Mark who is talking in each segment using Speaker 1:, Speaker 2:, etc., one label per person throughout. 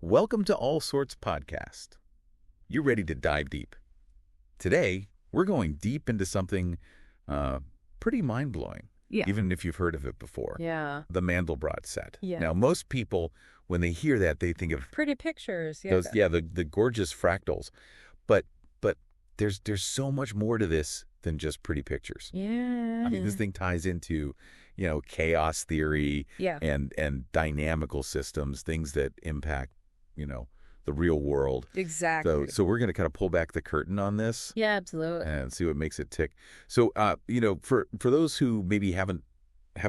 Speaker 1: Welcome to All Sorts Podcast. You're ready to dive deep. Today, we're going deep into something pretty mind-blowing, even if you've heard of it before.
Speaker 2: Yeah.
Speaker 1: The Mandelbrot Set.
Speaker 2: Yeah.
Speaker 1: Now, most people, when they hear that, they think of
Speaker 2: Pretty pictures. Yeah.
Speaker 1: those, the gorgeous fractals. But there's so much more to this than just pretty pictures.
Speaker 2: Yeah.
Speaker 1: I mean, this thing ties into, chaos theory and dynamical systems, things that impact, the real world.
Speaker 2: Exactly.
Speaker 1: So we're going to kind of pull back the curtain on this.
Speaker 2: Yeah, absolutely.
Speaker 1: And see what makes it tick. So, for those who maybe have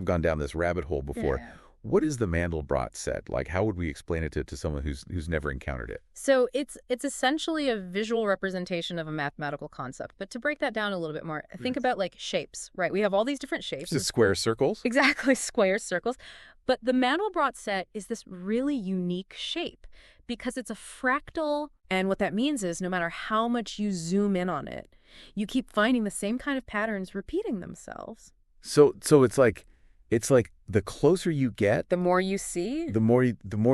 Speaker 1: gone down this rabbit hole before, what is the Mandelbrot set? Like, how would we explain it to someone who's never encountered it?
Speaker 2: So it's essentially a visual representation of a mathematical concept. But to break that down a little bit more, think about like shapes, right? We have all these different shapes.
Speaker 1: Just square circles?
Speaker 2: Exactly, squares, circles. But the Mandelbrot set is this really unique shape because it's a fractal. And what that means is no matter how much you zoom in on it, you keep finding the same kind of patterns repeating themselves.
Speaker 1: So it's like the closer you get,
Speaker 2: The more you see,
Speaker 1: the more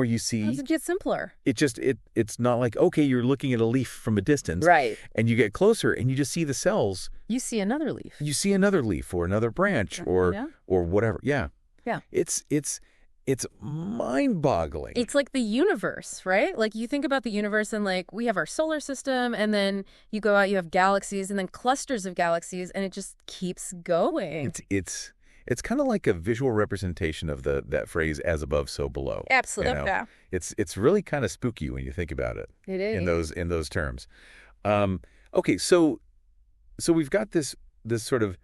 Speaker 1: you see.
Speaker 2: it gets simpler.
Speaker 1: It's not like, okay, you're looking at a leaf from a distance.
Speaker 2: Right.
Speaker 1: And you get closer and you just see the cells.
Speaker 2: You see another leaf.
Speaker 1: You see another leaf or another branch or whatever. Yeah.
Speaker 2: Yeah.
Speaker 1: It's mind-boggling.
Speaker 2: It's like the universe, right? Like you think about the universe and like we have our solar system and then you go out, you have galaxies and then clusters of galaxies and it just keeps going.
Speaker 1: It's kind of like a visual representation of that phrase "as above, so below."
Speaker 2: Absolutely. Yeah.
Speaker 1: It's really kind of spooky when you think about it.
Speaker 2: It is.
Speaker 1: In those terms. Okay, so we've got this sort of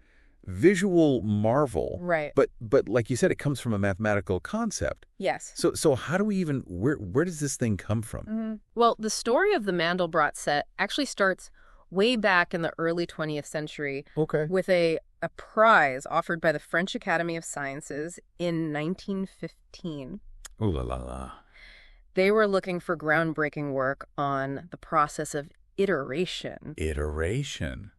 Speaker 1: visual marvel,
Speaker 2: right?
Speaker 1: But like you said, it comes from a mathematical concept.
Speaker 2: Yes.
Speaker 1: So how do we even where does this thing come from?
Speaker 2: Mm-hmm. Well, the story of the Mandelbrot set actually starts way back in the early 20th century.
Speaker 1: Okay.
Speaker 2: With a prize offered by the French Academy of Sciences in 1915.
Speaker 1: Ooh la la la.
Speaker 2: They were looking for groundbreaking work on the process of iteration.
Speaker 1: Iteration.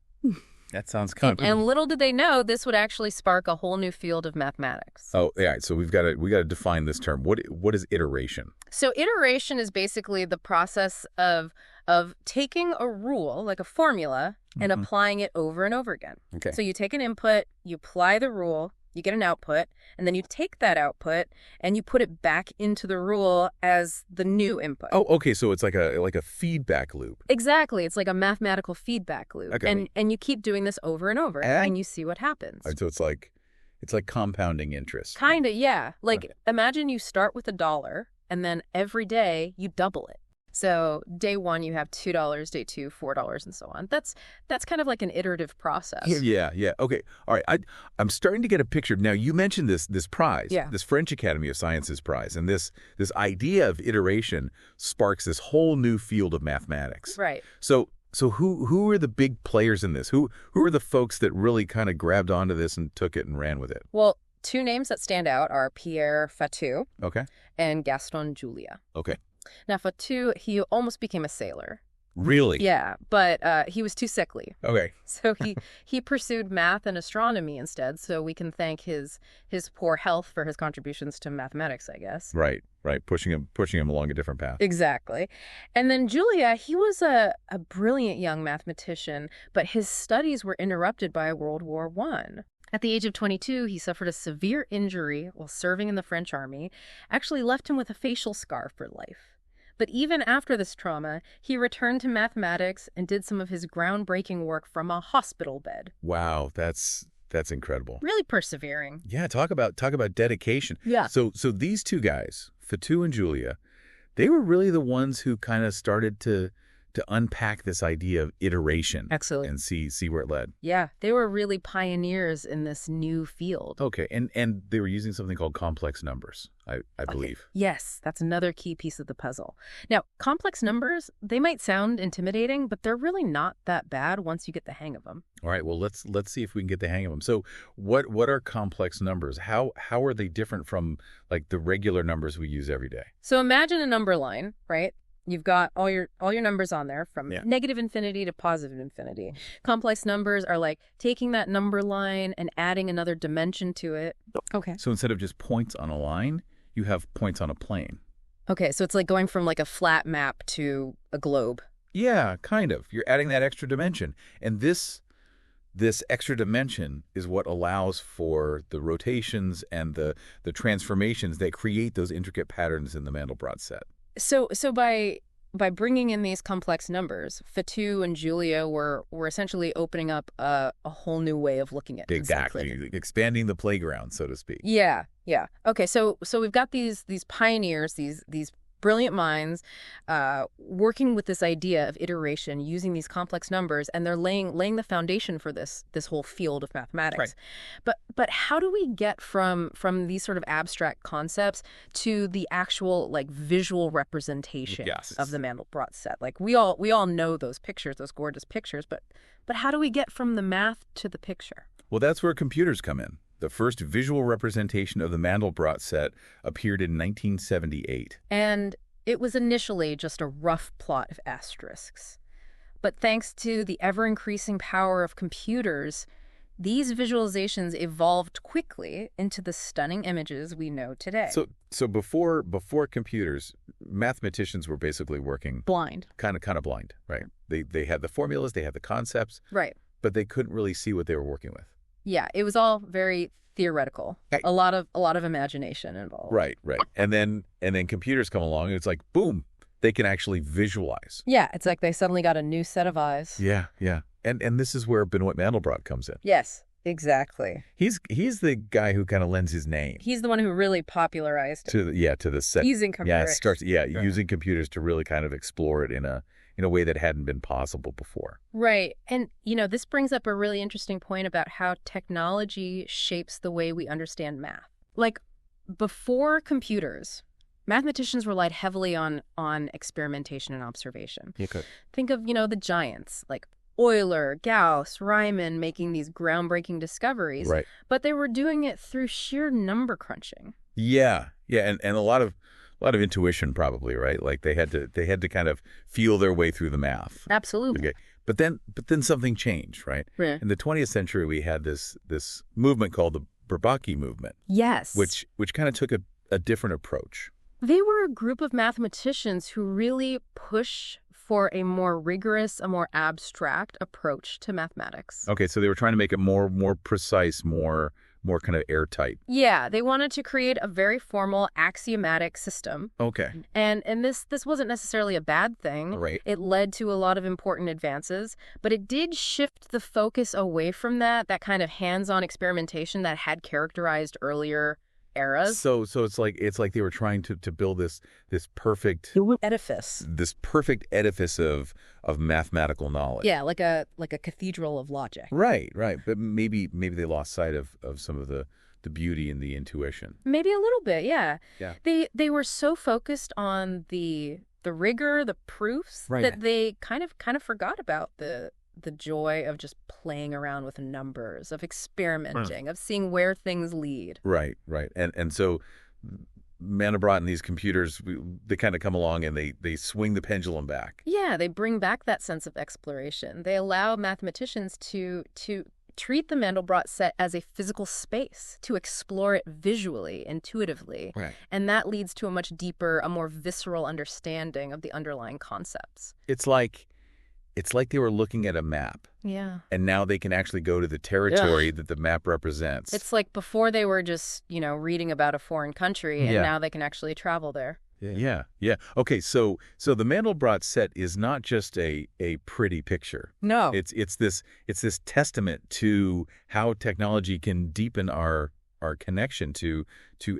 Speaker 1: That sounds kind of...
Speaker 2: And little did they know this would actually spark a whole new field of mathematics.
Speaker 1: Oh, yeah. So we got to define this term. What is iteration?
Speaker 2: So iteration is basically the process of taking a rule, like a formula, and applying it over and over again.
Speaker 1: Okay.
Speaker 2: So you take an input, you apply the rule, you get an output, and then you take that output and you put it back into the rule as the new input.
Speaker 1: Oh, okay. So it's like a feedback loop.
Speaker 2: Exactly. It's like a mathematical feedback loop.
Speaker 1: Okay.
Speaker 2: And you keep doing this over and over, and you see what happens.
Speaker 1: So it's like compounding interest.
Speaker 2: Kind of, yeah. Like imagine you start with $1, and then every day you double it. So day one, you have $2, day two, $4, and so on. That's kind of like an iterative process.
Speaker 1: Yeah. Okay. All right. I'm starting to get a picture. Now, you mentioned this prize, this French Academy of Sciences prize, and this idea of iteration sparks this whole new field of mathematics.
Speaker 2: Right.
Speaker 1: So who are the big players in this? Who are the folks that really kind of grabbed onto this and took it and ran with it?
Speaker 2: Well, two names that stand out are Pierre Fatou and Gaston Julia.
Speaker 1: Okay.
Speaker 2: Now, Fatou, he almost became a sailor.
Speaker 1: Really?
Speaker 2: Yeah, but he was too sickly.
Speaker 1: Okay.
Speaker 2: So he pursued math and astronomy instead, so we can thank his poor health for his contributions to mathematics, I guess.
Speaker 1: Right. Pushing him along a different path.
Speaker 2: Exactly. And then Julia, he was a brilliant young mathematician, but his studies were interrupted by World War I. At the age of 22, he suffered a severe injury while serving in the French army, actually left him with a facial scar for life. But even after this trauma, he returned to mathematics and did some of his groundbreaking work from a hospital bed.
Speaker 1: Wow, that's incredible.
Speaker 2: Really persevering.
Speaker 1: Yeah, talk about dedication.
Speaker 2: Yeah.
Speaker 1: So these two guys, Fatou and Julia, they were really the ones who kind of started to unpack this idea of iteration.
Speaker 2: Absolutely.
Speaker 1: And see where it led.
Speaker 2: Yeah, they were really pioneers in this new field.
Speaker 1: Okay, and they were using something called complex numbers, I believe.
Speaker 2: Yes, that's another key piece of the puzzle. Now, complex numbers, they might sound intimidating, but they're really not that bad once you get the hang of them.
Speaker 1: All right, well, let's see if we can get the hang of them. So what are complex numbers? How are they different from like the regular numbers we use every day?
Speaker 2: So imagine a number line, right? You've got all your numbers on there from negative infinity to positive infinity. Complex numbers are like taking that number line and adding another dimension to it. Okay.
Speaker 1: So instead of just points on a line, you have points on a plane.
Speaker 2: Okay, so it's like going from like a flat map to a globe.
Speaker 1: Yeah, kind of. You're adding that extra dimension. And this extra dimension is what allows for the rotations and the transformations that create those intricate patterns in the Mandelbrot set.
Speaker 2: So by bringing in these complex numbers, Fatou and Julia were essentially opening up a whole new way of looking at
Speaker 1: Exactly. Expanding the playground, so to speak.
Speaker 2: Yeah, yeah. Okay, so we've got these pioneers, these brilliant minds working with this idea of iteration using these complex numbers, and they're laying the foundation for this whole field of mathematics.
Speaker 1: Right.
Speaker 2: But how do we get from these sort of abstract concepts to the actual like visual representation of the Mandelbrot set? Like we all know those pictures, those gorgeous pictures, but how do we get from the math to the picture?
Speaker 1: Well, that's where computers come in. The first visual representation of the Mandelbrot set appeared in 1978.
Speaker 2: And it was initially just a rough plot of asterisks. But thanks to the ever-increasing power of computers, these visualizations evolved quickly into the stunning images we know today.
Speaker 1: So before computers, mathematicians were basically working
Speaker 2: blind.
Speaker 1: Kind of blind, right? They had the formulas, they had the concepts.
Speaker 2: Right.
Speaker 1: But they couldn't really see what they were working with.
Speaker 2: Yeah, it was all very theoretical.
Speaker 1: Right.
Speaker 2: A lot of imagination involved.
Speaker 1: Right. And then computers come along and it's like, boom, they can actually visualize.
Speaker 2: Yeah, it's like they suddenly got a new set of eyes.
Speaker 1: Yeah. And this is where Benoit Mandelbrot comes in.
Speaker 2: Yes, exactly.
Speaker 1: He's the guy who kind of lends his name.
Speaker 2: He's the one who really popularized it.
Speaker 1: to the set.
Speaker 2: Using computers.
Speaker 1: Using computers to really kind of explore it in a way that hadn't been possible before.
Speaker 2: Right. And, this brings up a really interesting point about how technology shapes the way we understand math. Like, before computers, mathematicians relied heavily on experimentation and observation.
Speaker 1: Yeah, good.
Speaker 2: Think of, the giants, like Euler, Gauss, Riemann, making these groundbreaking discoveries.
Speaker 1: Right.
Speaker 2: But they were doing it through sheer number crunching.
Speaker 1: Yeah, and a lot of intuition probably, right? Like they had to kind of feel their way through the math.
Speaker 2: Absolutely.
Speaker 1: Okay. But then something changed, right?
Speaker 2: Yeah.
Speaker 1: In the 20th century, we had this movement called the Bourbaki movement.
Speaker 2: Yes.
Speaker 1: Which kind of took a different approach.
Speaker 2: They were a group of mathematicians who really push for a more rigorous, a more abstract approach to mathematics.
Speaker 1: Okay, so they were trying to make it more precise, more kind of airtight.
Speaker 2: Yeah, they wanted to create a very formal axiomatic system.
Speaker 1: Okay.
Speaker 2: And this wasn't necessarily a bad thing.
Speaker 1: Right.
Speaker 2: It led to a lot of important advances, but it did shift the focus away from that kind of hands-on experimentation that had characterized earlier eras.
Speaker 1: So it's like they were trying to build this perfect
Speaker 2: edifice.
Speaker 1: This perfect edifice of mathematical knowledge.
Speaker 2: Yeah, like a cathedral of logic.
Speaker 1: Right. But maybe they lost sight of some of the beauty and the intuition.
Speaker 2: Maybe a little bit, yeah.
Speaker 1: Yeah.
Speaker 2: They were so focused on the rigor, the proofs,
Speaker 1: right,
Speaker 2: that they kind of forgot about the joy of just playing around with numbers, of experimenting, of seeing where things lead.
Speaker 1: Right. And so Mandelbrot and these computers, they kind of come along and they swing the pendulum back.
Speaker 2: Yeah, they bring back that sense of exploration. They allow mathematicians to treat the Mandelbrot set as a physical space, to explore it visually, intuitively.
Speaker 1: Right.
Speaker 2: And that leads to a much deeper, a more visceral understanding of the underlying concepts.
Speaker 1: It's like they were looking at a map.
Speaker 2: Yeah.
Speaker 1: And now they can actually go to the territory that the map represents.
Speaker 2: It's like before they were just, reading about a foreign country, and now they can actually travel there.
Speaker 1: Yeah. Okay, so the Mandelbrot set is not just a pretty picture.
Speaker 2: No.
Speaker 1: It's this testament to how technology can deepen our connection to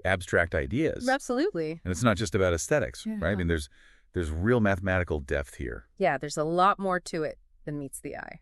Speaker 1: abstract ideas.
Speaker 2: Absolutely.
Speaker 1: And it's not just about aesthetics, right? I mean, there's real mathematical depth here.
Speaker 2: Yeah, there's a lot more to it than meets the eye.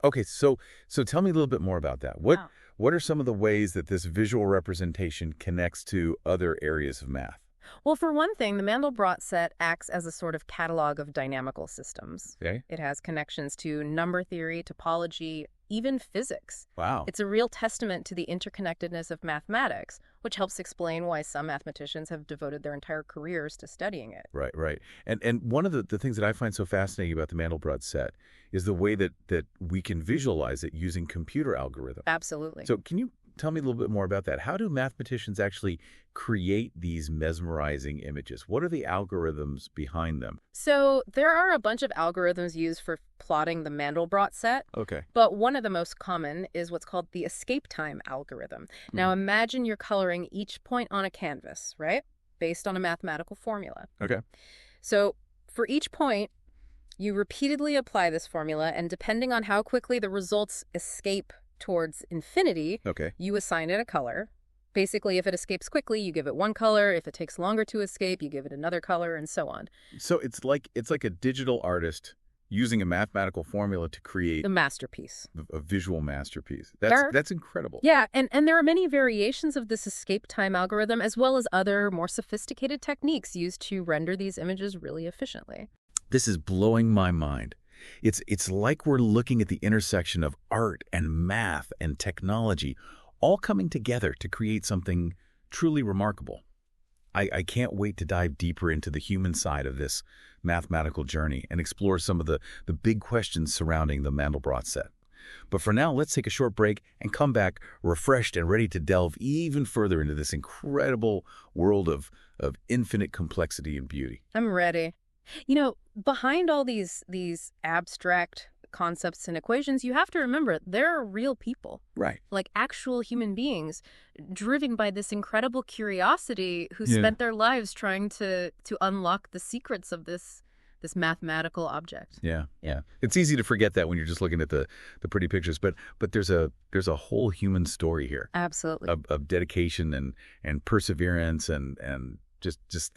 Speaker 1: Okay, so tell me a little bit more about that. What are some of the ways that this visual representation connects to other areas of math?
Speaker 2: Well, for one thing, the Mandelbrot set acts as a sort of catalog of dynamical systems.
Speaker 1: Okay.
Speaker 2: It has connections to number theory, topology, even physics.
Speaker 1: Wow.
Speaker 2: It's a real testament to the interconnectedness of mathematics, which helps explain why some mathematicians have devoted their entire careers to studying it.
Speaker 1: Right. And one of the things that I find so fascinating about the Mandelbrot set is the way that we can visualize it using computer algorithms.
Speaker 2: Absolutely.
Speaker 1: So can you tell me a little bit more about that. How do mathematicians actually create these mesmerizing images? What are the algorithms behind them?
Speaker 2: So there are a bunch of algorithms used for plotting the Mandelbrot set.
Speaker 1: Okay.
Speaker 2: But one of the most common is what's called the escape time algorithm. Now imagine you're coloring each point on a canvas, right? Based on a mathematical formula.
Speaker 1: Okay.
Speaker 2: So for each point, you repeatedly apply this formula, and depending on how quickly the results escape towards infinity, you assign it a color. Basically, if it escapes quickly, you give it one color. If it takes longer to escape, you give it another color, and so on.
Speaker 1: So it's like a digital artist using a mathematical formula to create
Speaker 2: the masterpiece,
Speaker 1: a visual masterpiece. That's incredible.
Speaker 2: Yeah, and there are many variations of this escape time algorithm, as well as other more sophisticated techniques used to render these images really efficiently.
Speaker 1: This is blowing my mind. It's like we're looking at the intersection of art and math and technology all coming together to create something truly remarkable. I can't wait to dive deeper into the human side of this mathematical journey and explore some of the big questions surrounding the Mandelbrot set. But for now, let's take a short break and come back refreshed and ready to delve even further into this incredible world of infinite complexity and beauty.
Speaker 2: I'm ready. You know, behind all these abstract concepts and equations, you have to remember there are real people.
Speaker 1: Right.
Speaker 2: Like actual human beings driven by this incredible curiosity who spent their lives trying to unlock the secrets of this mathematical object.
Speaker 1: Yeah. It's easy to forget that when you're just looking at the pretty pictures, but there's a whole human story here.
Speaker 2: Absolutely.
Speaker 1: Of dedication and perseverance and just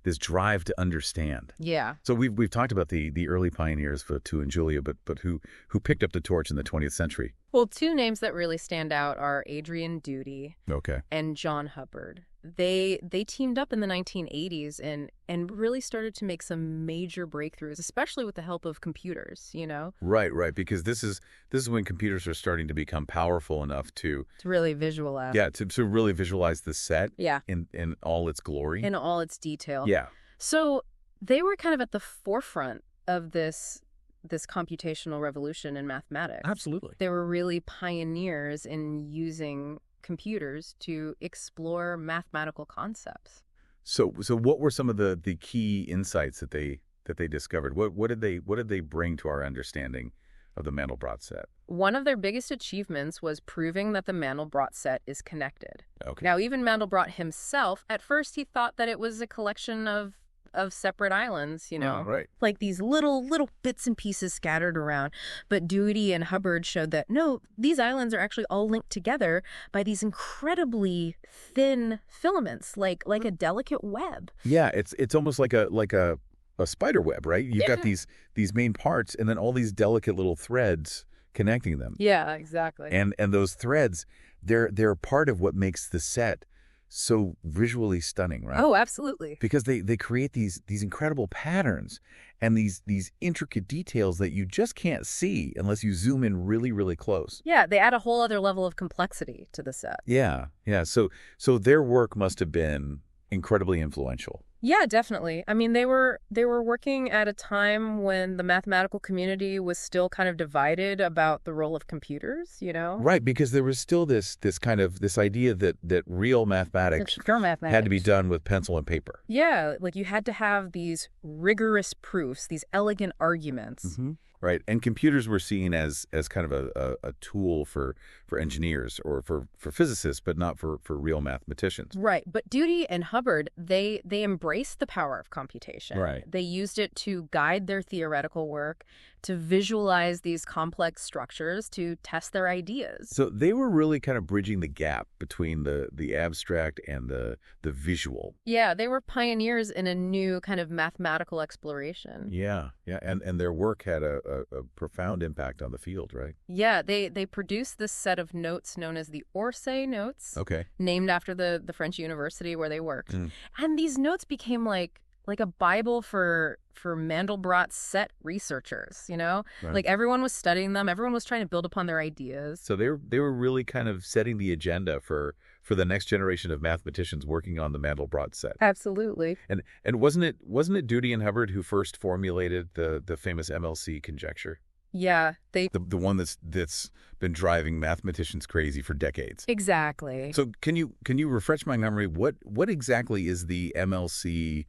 Speaker 1: this drive to understand.
Speaker 2: Yeah.
Speaker 1: So we've talked about the early pioneers, Tu and Julia, but who picked up the torch in the 20th century?
Speaker 2: Well, two names that really stand out are Adrian Doody and John Hubbard. They teamed up in the 1980s and really started to make some major breakthroughs, especially with the help of computers, you know?
Speaker 1: Right, because this is when computers are starting to become powerful enough to
Speaker 2: really visualize.
Speaker 1: Yeah, to really visualize the set in all its glory.
Speaker 2: In all its detail.
Speaker 1: Yeah.
Speaker 2: So they were kind of at the forefront of this computational revolution in mathematics.
Speaker 1: Absolutely.
Speaker 2: They were really pioneers in using computers to explore mathematical concepts.
Speaker 1: So what were some of the key insights that they discovered? What did they bring to our understanding of the Mandelbrot set?
Speaker 2: One of their biggest achievements was proving that the Mandelbrot set is connected.
Speaker 1: Okay.
Speaker 2: Now, even Mandelbrot himself, at first he thought that it was a collection of separate islands, you know, like these little bits and pieces scattered around. But Doody and Hubbard showed that, no, these islands are actually all linked together by these incredibly thin filaments, like a delicate web.
Speaker 1: Yeah, it's almost like a spider web, right? You've got these main parts and then all these delicate little threads connecting them.
Speaker 2: Yeah, exactly.
Speaker 1: And those threads, they're part of what makes the set so visually stunning, right?
Speaker 2: Oh, absolutely.
Speaker 1: Because they create these incredible patterns and these intricate details that you just can't see unless you zoom in really, really close.
Speaker 2: Yeah, they add a whole other level of complexity to the set.
Speaker 1: Yeah. So their work must have been incredibly influential.
Speaker 2: Yeah, definitely. I mean, they were working at a time when the mathematical community was still kind of divided about the role of computers, you know?
Speaker 1: Right, because there was still this idea that real mathematics had to be done with pencil and paper.
Speaker 2: Yeah, like you had to have these rigorous proofs, these elegant arguments.
Speaker 1: Mm-hmm. Right, and computers were seen as kind of a tool for engineers or for physicists, but not for real mathematicians.
Speaker 2: Right, but Doody and Hubbard, they embraced the power of computation.
Speaker 1: Right.
Speaker 2: They used it to guide their theoretical work, to visualize these complex structures, to test their ideas.
Speaker 1: So they were really kind of bridging the gap between the abstract and the visual.
Speaker 2: Yeah, they were pioneers in a new kind of mathematical exploration.
Speaker 1: Yeah, and their work had a profound impact on the field, right?
Speaker 2: Yeah, they produced this set of notes known as the Orsay notes.
Speaker 1: Okay.
Speaker 2: Named after the French university where they worked. And these notes became like a Bible for Mandelbrot set researchers, you know?
Speaker 1: Right.
Speaker 2: Like everyone was studying them, everyone was trying to build upon their ideas.
Speaker 1: So they were really kind of setting the agenda for the next generation of mathematicians working on the Mandelbrot set.
Speaker 2: Absolutely.
Speaker 1: And wasn't it Doody and Hubbard who first formulated the famous MLC conjecture?
Speaker 2: Yeah,
Speaker 1: the one that's been driving mathematicians crazy for decades.
Speaker 2: Exactly.
Speaker 1: So can you refresh my memory? What exactly is the MLC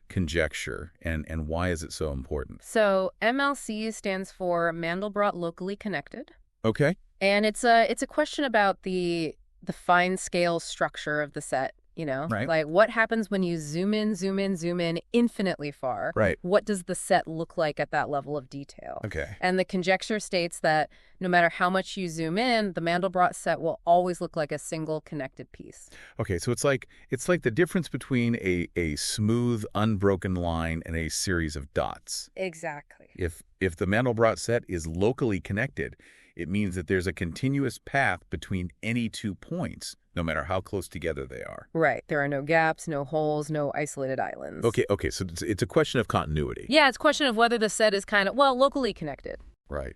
Speaker 1: conjecture, and why is it so important?
Speaker 2: So MLC stands for Mandelbrot locally connected.
Speaker 1: Okay.
Speaker 2: And it's a question about the fine scale structure of the set,
Speaker 1: Right.
Speaker 2: Like what happens when you zoom in infinitely far?
Speaker 1: Right.
Speaker 2: What does the set look like at that level of detail?
Speaker 1: Okay.
Speaker 2: And the conjecture states that no matter how much you zoom in, the Mandelbrot set will always look like a single connected piece.
Speaker 1: Okay, so it's like the difference between a smooth, unbroken line and a series of dots.
Speaker 2: Exactly.
Speaker 1: If the Mandelbrot set is locally connected, it means that there's a continuous path between any 2 points, no matter how close together they are.
Speaker 2: Right. There are no gaps, no holes, no isolated islands.
Speaker 1: Okay, so it's a question of continuity.
Speaker 2: Yeah, it's a question of whether the set is kind of, locally connected.
Speaker 1: Right.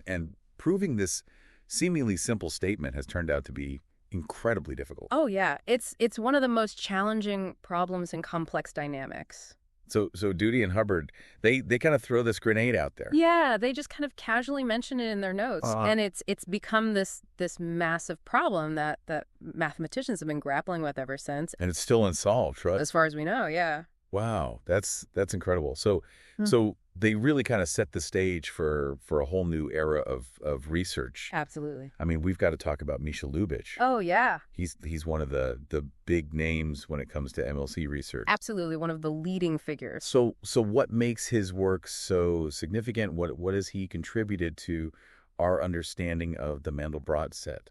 Speaker 1: And proving this seemingly simple statement has turned out to be incredibly difficult.
Speaker 2: Oh, yeah. It's one of the most challenging problems in complex dynamics.
Speaker 1: So Duty and Hubbard, they kind of throw this grenade out there.
Speaker 2: Yeah, they just kind of casually mention it in their notes. And it's become this massive problem that mathematicians have been grappling with ever since.
Speaker 1: And it's still unsolved, right?
Speaker 2: As far as we know, yeah.
Speaker 1: Wow, that's incredible. So they really kind of set the stage for a whole new era of research.
Speaker 2: Absolutely.
Speaker 1: I mean, we've got to talk about Misha Lubitsch.
Speaker 2: Oh, yeah.
Speaker 1: He's one of the big names when it comes to MLC research.
Speaker 2: Absolutely, one of the leading figures.
Speaker 1: So what makes his work so significant? What has he contributed to our understanding of the Mandelbrot set?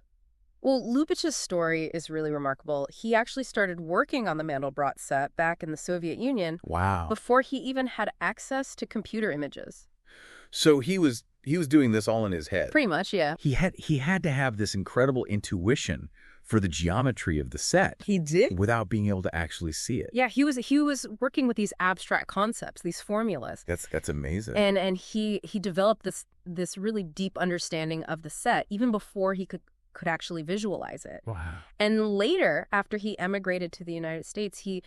Speaker 2: Well, Lubitsch's story is really remarkable. He actually started working on the Mandelbrot set back in the Soviet Union.
Speaker 1: Wow.
Speaker 2: Before he even had access to computer images.
Speaker 1: So he was doing this all in his head.
Speaker 2: Pretty much, yeah.
Speaker 1: He had to have this incredible intuition for the geometry of the set.
Speaker 2: He did.
Speaker 1: Without being able to actually see it.
Speaker 2: Yeah, he was working with these abstract concepts, these formulas.
Speaker 1: That's amazing.
Speaker 2: And he developed this really deep understanding of the set even before he could actually visualize it.
Speaker 1: Wow.
Speaker 2: And later, after he emigrated to the United States, he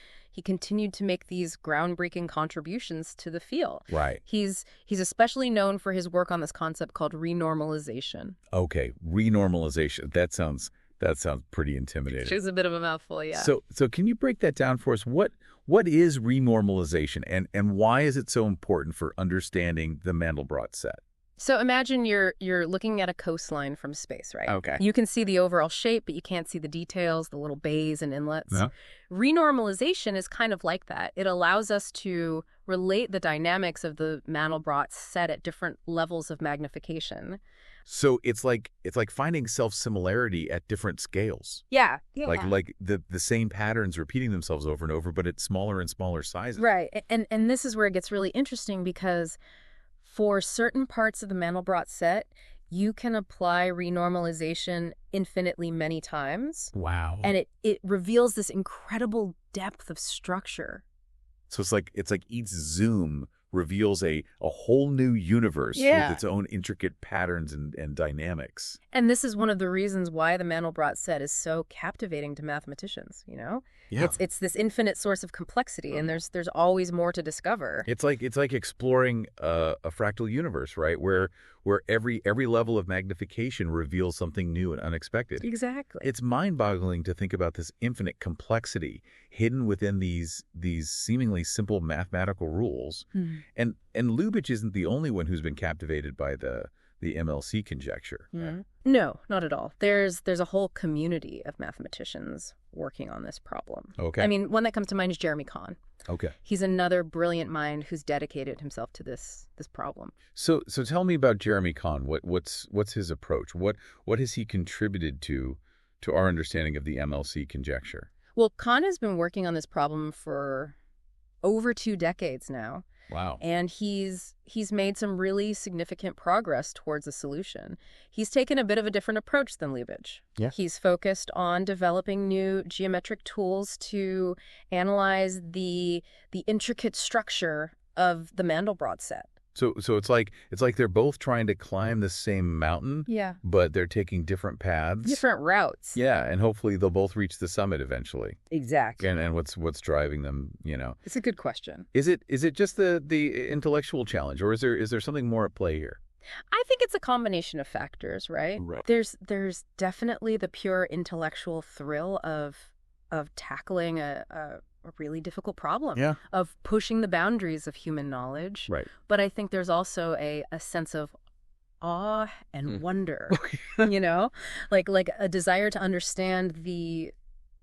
Speaker 2: continued to make these groundbreaking contributions to the field.
Speaker 1: Right.
Speaker 2: He's especially known for his work on this concept called renormalization.
Speaker 1: Okay, renormalization. That sounds pretty intimidating.
Speaker 2: Which is a bit of a mouthful, yeah.
Speaker 1: So can you break that down for us? What is renormalization, and why is it so important for understanding the Mandelbrot set?
Speaker 2: So imagine you're looking at a coastline from space, right?
Speaker 1: Okay.
Speaker 2: You can see the overall shape, but you can't see the details, the little bays and inlets.
Speaker 1: Yeah.
Speaker 2: Renormalization is kind of like that. It allows us to relate the dynamics of the Mandelbrot set at different levels of magnification.
Speaker 1: So it's like finding self-similarity at different scales.
Speaker 2: Yeah.
Speaker 1: Like the same patterns repeating themselves over and over, but at smaller and smaller sizes.
Speaker 2: Right. And this is where it gets really interesting because for certain parts of the Mandelbrot set, you can apply renormalization infinitely many times.
Speaker 1: Wow.
Speaker 2: And it reveals this incredible depth of structure.
Speaker 1: So it's like each zoom reveals a whole new universe with its own intricate patterns and dynamics.
Speaker 2: And this is one of the reasons why the Mandelbrot set is so captivating to mathematicians,
Speaker 1: Yeah.
Speaker 2: It's this infinite source of complexity, and there's always more to discover.
Speaker 1: It's like exploring a fractal universe, right? Where every level of magnification reveals something new and unexpected.
Speaker 2: Exactly.
Speaker 1: It's mind-boggling to think about this infinite complexity hidden within these seemingly simple mathematical rules.
Speaker 2: Hmm.
Speaker 1: And Lubitsch isn't the only one who's been captivated by the MLC conjecture.
Speaker 2: Mm. No, not at all. There's a whole community of mathematicians working on this problem.
Speaker 1: Okay.
Speaker 2: I mean, one that comes to mind is Jeremy Kahn.
Speaker 1: Okay.
Speaker 2: He's another brilliant mind who's dedicated himself to this problem.
Speaker 1: So tell me about Jeremy Kahn. What's his approach? What has he contributed to our understanding of the MLC conjecture?
Speaker 2: Well, Kahn has been working on this problem for over 2 decades now.
Speaker 1: Wow.
Speaker 2: And he's made some really significant progress towards a solution. He's taken a bit of a different approach than Lubitsch.
Speaker 1: Yeah.
Speaker 2: He's focused on developing new geometric tools to analyze the intricate structure of the Mandelbrot set.
Speaker 1: So it's like they're both trying to climb the same mountain,
Speaker 2: Yeah.
Speaker 1: but they're taking different paths.
Speaker 2: Different routes.
Speaker 1: Yeah, and hopefully they'll both reach the summit eventually.
Speaker 2: Exactly.
Speaker 1: And what's driving them,
Speaker 2: It's a good question.
Speaker 1: Is it just the intellectual challenge, or is there something more at play here?
Speaker 2: I think it's a combination of factors, right?
Speaker 1: Right.
Speaker 2: There's definitely the pure intellectual thrill of tackling a really difficult problem,
Speaker 1: Yeah.
Speaker 2: of pushing the boundaries of human knowledge.
Speaker 1: Right.
Speaker 2: But I think there's also a sense of awe and wonder, like a desire to understand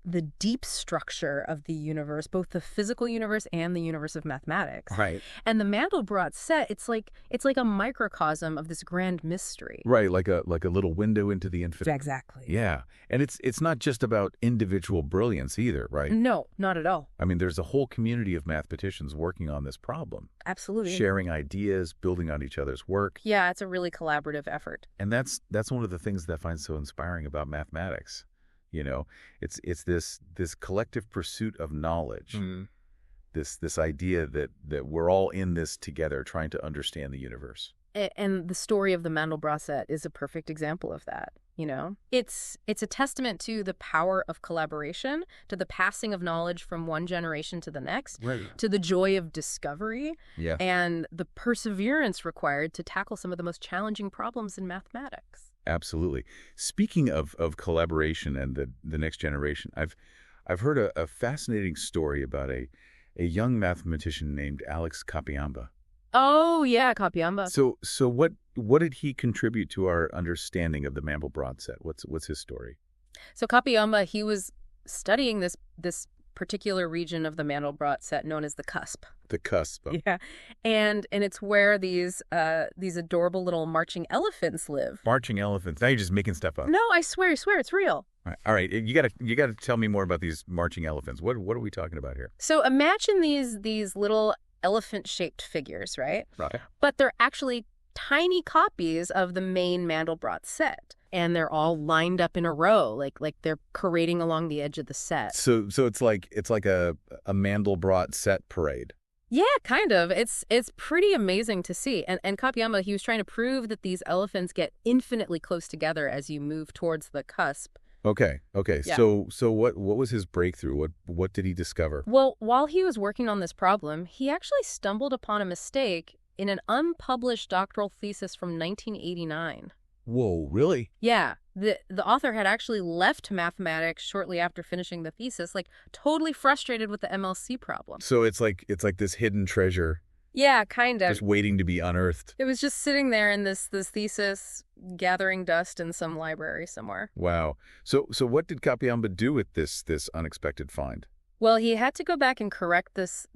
Speaker 2: the deep structure of the universe, both the physical universe and the universe of mathematics.
Speaker 1: Right.
Speaker 2: And the Mandelbrot set, it's like a microcosm of this grand mystery.
Speaker 1: Right, like a little window into the infinite.
Speaker 2: Exactly.
Speaker 1: Yeah. And it's not just about individual brilliance either, right?
Speaker 2: No, not at all.
Speaker 1: I mean, there's a whole community of mathematicians working on this problem.
Speaker 2: Absolutely.
Speaker 1: Sharing ideas, building on each other's work.
Speaker 2: Yeah, it's a really collaborative effort.
Speaker 1: And that's one of the things that I find so inspiring about mathematics. It's this collective pursuit of knowledge. This idea that we're all in this together trying to understand the universe.
Speaker 2: And the story of the Mandelbrot set is a perfect example of that. It's a testament to the power of collaboration, to the passing of knowledge from one generation to the next,
Speaker 1: Right.
Speaker 2: to the joy of discovery,
Speaker 1: Yeah.
Speaker 2: and the perseverance required to tackle some of the most challenging problems in mathematics.
Speaker 1: Absolutely. Speaking of collaboration and the next generation, I've heard a fascinating story about a young mathematician named Alex Capiamba.
Speaker 2: Oh, yeah, Capiamba.
Speaker 1: So what did he contribute to our understanding of the Mandelbrot set? What's his story?
Speaker 2: So Capiamba, he was studying this particular region of the Mandelbrot set known as the cusp.
Speaker 1: The cusp. Oh.
Speaker 2: Yeah, and it's where these adorable little marching elephants live.
Speaker 1: Marching elephants. Now you're just making stuff up.
Speaker 2: No, I swear, it's real.
Speaker 1: All right. You gotta tell me more about these marching elephants. What are we talking about here?
Speaker 2: So imagine these little elephant-shaped figures, right?
Speaker 1: Right.
Speaker 2: But they're actually tiny copies of the main Mandelbrot set. And they're all lined up in a row, like they're parading along the edge of the set.
Speaker 1: So it's like a Mandelbrot set parade.
Speaker 2: Yeah, kind of. It's pretty amazing to see. And Capiamba, he was trying to prove that these elephants get infinitely close together as you move towards the cusp.
Speaker 1: Okay.
Speaker 2: Yeah.
Speaker 1: So what was his breakthrough? What did he discover?
Speaker 2: Well, while he was working on this problem, he actually stumbled upon a mistake in an unpublished doctoral thesis from 1989.
Speaker 1: Whoa, really?
Speaker 2: Yeah, the author had actually left mathematics shortly after finishing the thesis, like totally frustrated with the MLC problem.
Speaker 1: So it's like this hidden treasure.
Speaker 2: Yeah, kind of.
Speaker 1: Just waiting to be unearthed.
Speaker 2: It was just sitting there in this thesis, gathering dust in some library somewhere.
Speaker 1: Wow. So what did Capiamba do with this unexpected find?
Speaker 2: Well, he had to go back and correct this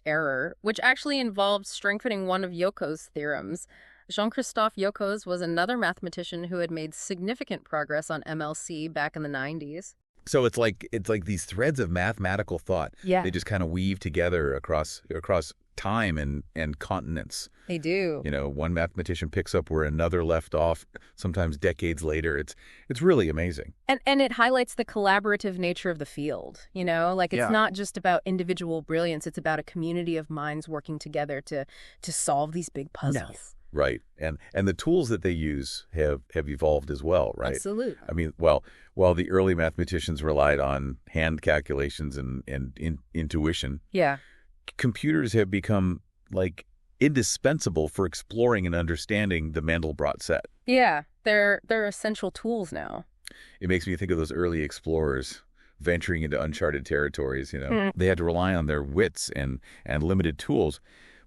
Speaker 2: error, which actually involved strengthening one of Yoko's theorems. Jean-Christophe Yoko's was another mathematician who had made significant progress on MLC back in the 90s.
Speaker 1: So it's like these threads of mathematical thought.
Speaker 2: Yeah.
Speaker 1: They just kind of weave together across time and continents.
Speaker 2: They do.
Speaker 1: One mathematician picks up where another left off, sometimes decades later. It's really amazing.
Speaker 2: And it highlights the collaborative nature of the field, It's not just about individual brilliance, it's about a community of minds working together to solve these big puzzles.
Speaker 1: No. Right. And the tools that they use have evolved as well, right?
Speaker 2: Absolutely.
Speaker 1: I mean, while the early mathematicians relied on hand calculations and intuition,
Speaker 2: yeah,
Speaker 1: computers have become like indispensable for exploring and understanding the Mandelbrot set.
Speaker 2: Yeah, they're essential tools now.
Speaker 1: It makes me think of those early explorers venturing into uncharted territories, They had to rely on their wits and limited tools.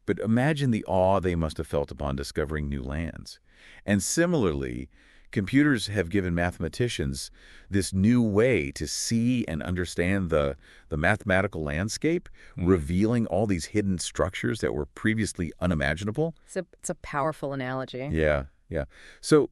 Speaker 1: But imagine the awe they must have felt upon discovering new lands. And similarly, computers have given mathematicians this new way to see and understand the mathematical landscape, revealing all these hidden structures that were previously unimaginable.
Speaker 2: It's a powerful analogy.
Speaker 1: Yeah. So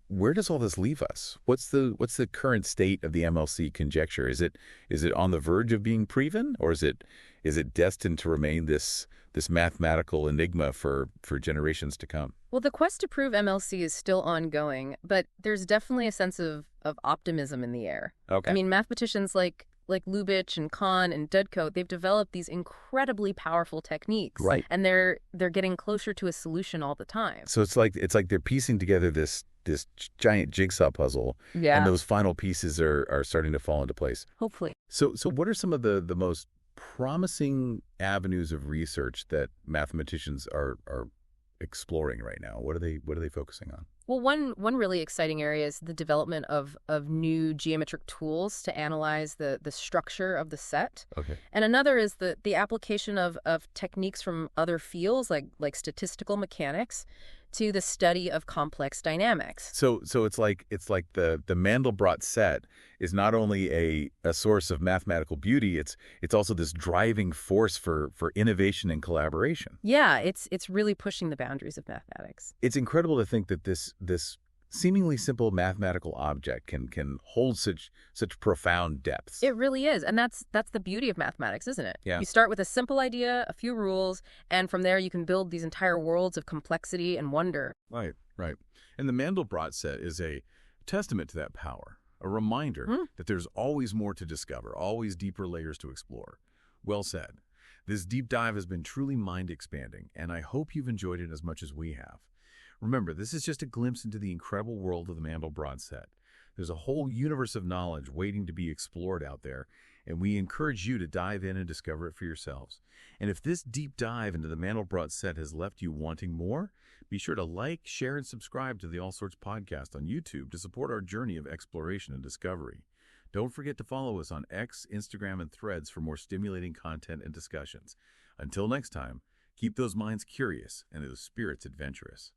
Speaker 1: where does all this leave us? What's the current state of the MLC conjecture? Is it on the verge of being proven, or is it destined to remain this mathematical enigma for generations to come?
Speaker 2: Well, the quest to prove MLC is still ongoing, but there's definitely a sense of optimism in the air.
Speaker 1: Okay.
Speaker 2: I mean, mathematicians like Lubitsch and Kahn and Decoding, they've developed these incredibly powerful techniques.
Speaker 1: Right.
Speaker 2: And they're getting closer to a solution all the time.
Speaker 1: So it's like they're piecing together this giant jigsaw puzzle.
Speaker 2: Yeah.
Speaker 1: And those final pieces are starting to fall into place.
Speaker 2: Hopefully.
Speaker 1: So what are some of the most promising avenues of research that mathematicians are exploring right now? What are they focusing on?
Speaker 2: Well, one really exciting area is the development of new geometric tools to analyze the structure of the set.
Speaker 1: Okay.
Speaker 2: And another is the application of techniques from other fields like statistical mechanics to the study of complex dynamics.
Speaker 1: So it's like the Mandelbrot set is not only a source of mathematical beauty, it's also this driving force for innovation and collaboration.
Speaker 2: Yeah, it's really pushing the boundaries of mathematics.
Speaker 1: It's incredible to think that this seemingly simple mathematical object can hold such profound depths.
Speaker 2: It really is. And that's the beauty of mathematics, isn't it?
Speaker 1: Yeah.
Speaker 2: You start with a simple idea, a few rules, and from there you can build these entire worlds of complexity and wonder.
Speaker 1: Right, right. And the Mandelbrot set is a testament to that power, a reminder that there's always more to discover, always deeper layers to explore. Well said. This deep dive has been truly mind-expanding, and I hope you've enjoyed it as much as we have. Remember, this is just a glimpse into the incredible world of the Mandelbrot set. There's a whole universe of knowledge waiting to be explored out there, and we encourage you to dive in and discover it for yourselves. And if this deep dive into the Mandelbrot set has left you wanting more, be sure to like, share, and subscribe to the All Sorts podcast on YouTube to support our journey of exploration and discovery. Don't forget to follow us on X, Instagram, and Threads for more stimulating content and discussions. Until next time, keep those minds curious and those spirits adventurous.